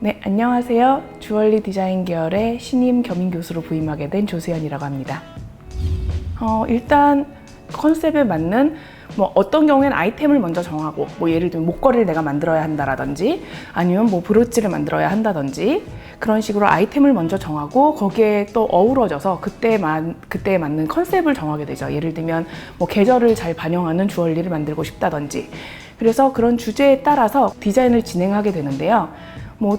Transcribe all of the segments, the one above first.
네, 안녕하세요. 주얼리 디자인 계열의 신임 겸임 교수로 부임하게 된 조수연이라고 합니다. 일단 컨셉에 맞는 어떤 경우에는 아이템을 먼저 정하고 예를 들면 목걸이를 내가 만들어야 한다라든지 아니면 브로치를 만들어야 한다든지 그런 식으로 아이템을 먼저 정하고 거기에 또 어우러져서 그때에 맞는 컨셉을 정하게 되죠. 예를 들면 계절을 잘 반영하는 주얼리를 만들고 싶다든지 그래서 그런 주제에 따라서 디자인을 진행하게 되는데요.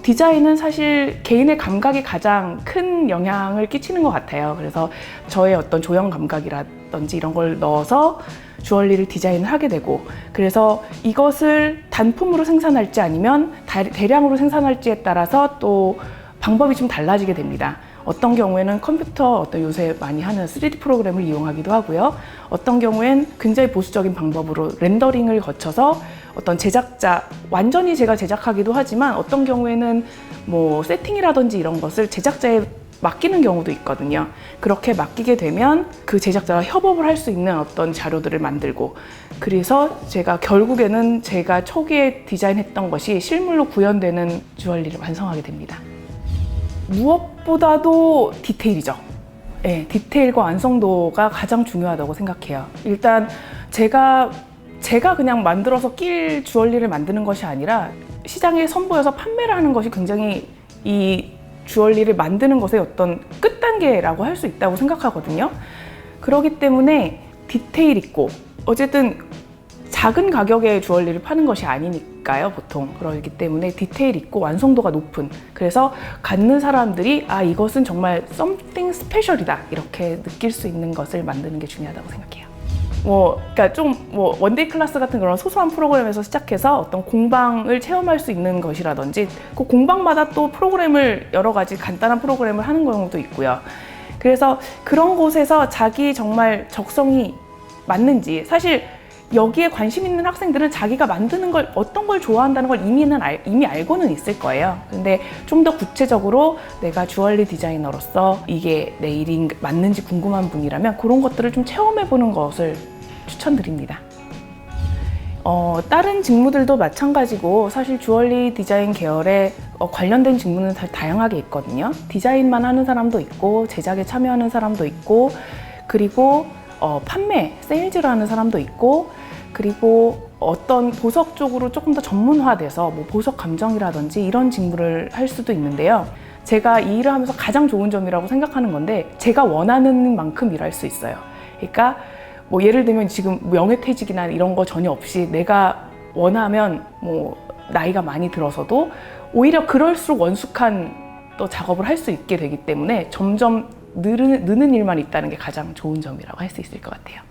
디자인은 사실 개인의 감각이 가장 큰 영향을 끼치는 것 같아요. 그래서 저의 어떤 조형 감각이라든지 이런 걸 넣어서 주얼리를 디자인을 하게 되고 그래서 이것을 단품으로 생산할지 아니면 대량으로 생산할지에 따라서 또 방법이 좀 달라지게 됩니다. 어떤 경우에는 컴퓨터 요새 많이 하는 3D 프로그램을 이용하기도 하고요. 어떤 경우엔 굉장히 보수적인 방법으로 렌더링을 거쳐서 어떤 제작자, 완전히 제가 제작하기도 하지만 어떤 경우에는 세팅이라든지 이런 것을 제작자에 맡기는 경우도 있거든요. 그렇게 맡기게 되면 그 제작자와 협업을 할 수 있는 어떤 자료들을 만들고 그래서 제가 결국에는 제가 초기에 디자인했던 것이 실물로 구현되는 주얼리를 완성하게 됩니다. 무엇보다도 디테일이죠. 네, 디테일과 완성도가 가장 중요하다고 생각해요. 일단 제가 그냥 만들어서 낄 주얼리를 만드는 것이 아니라 시장에 선보여서 판매를 하는 것이 굉장히 이 주얼리를 만드는 것의 어떤 끝단계라고 할 수 있다고 생각하거든요. 그렇기 때문에 디테일 있고 어쨌든 작은 가격의 주얼리를 파는 것이 아니니까요, 보통. 그렇기 때문에 디테일 있고 완성도가 높은 그래서 갖는 사람들이 이것은 정말 something special이다 이렇게 느낄 수 있는 것을 만드는 게 중요하다고 생각해요. 그러니까 좀 원데이 클래스 같은 그런 소소한 프로그램에서 시작해서 어떤 공방을 체험할 수 있는 것이라든지 그 공방마다 또 프로그램을 여러 가지 간단한 프로그램을 하는 경우도 있고요. 그래서 그런 곳에서 자기 정말 적성이 맞는지 사실 여기에 관심 있는 학생들은 자기가 만드는 걸 어떤 걸 좋아한다는 걸 이미 알고는 있을 거예요. 근데 좀 더 구체적으로 내가 주얼리 디자이너로서 이게 내 일이 맞는지 궁금한 분이라면 그런 것들을 좀 체험해 보는 것을 추천드립니다. 다른 직무들도 마찬가지고 사실 주얼리 디자인 계열에 관련된 직무는 다양하게 있거든요. 디자인만 하는 사람도 있고 제작에 참여하는 사람도 있고 그리고 판매, 세일즈를 하는 사람도 있고 그리고 어떤 보석 쪽으로 조금 더 전문화돼서 보석 감정이라든지 이런 직무를 할 수도 있는데요. 제가 이 일을 하면서 가장 좋은 점이라고 생각하는 건데 제가 원하는 만큼 일할 수 있어요. 그러니까 예를 들면 지금 명예퇴직이나 이런 거 전혀 없이 내가 원하면 나이가 많이 들어서도 오히려 그럴수록 원숙한 또 작업을 할 수 있게 되기 때문에 점점 느는 일만 있다는 게 가장 좋은 점이라고 할 수 있을 것 같아요.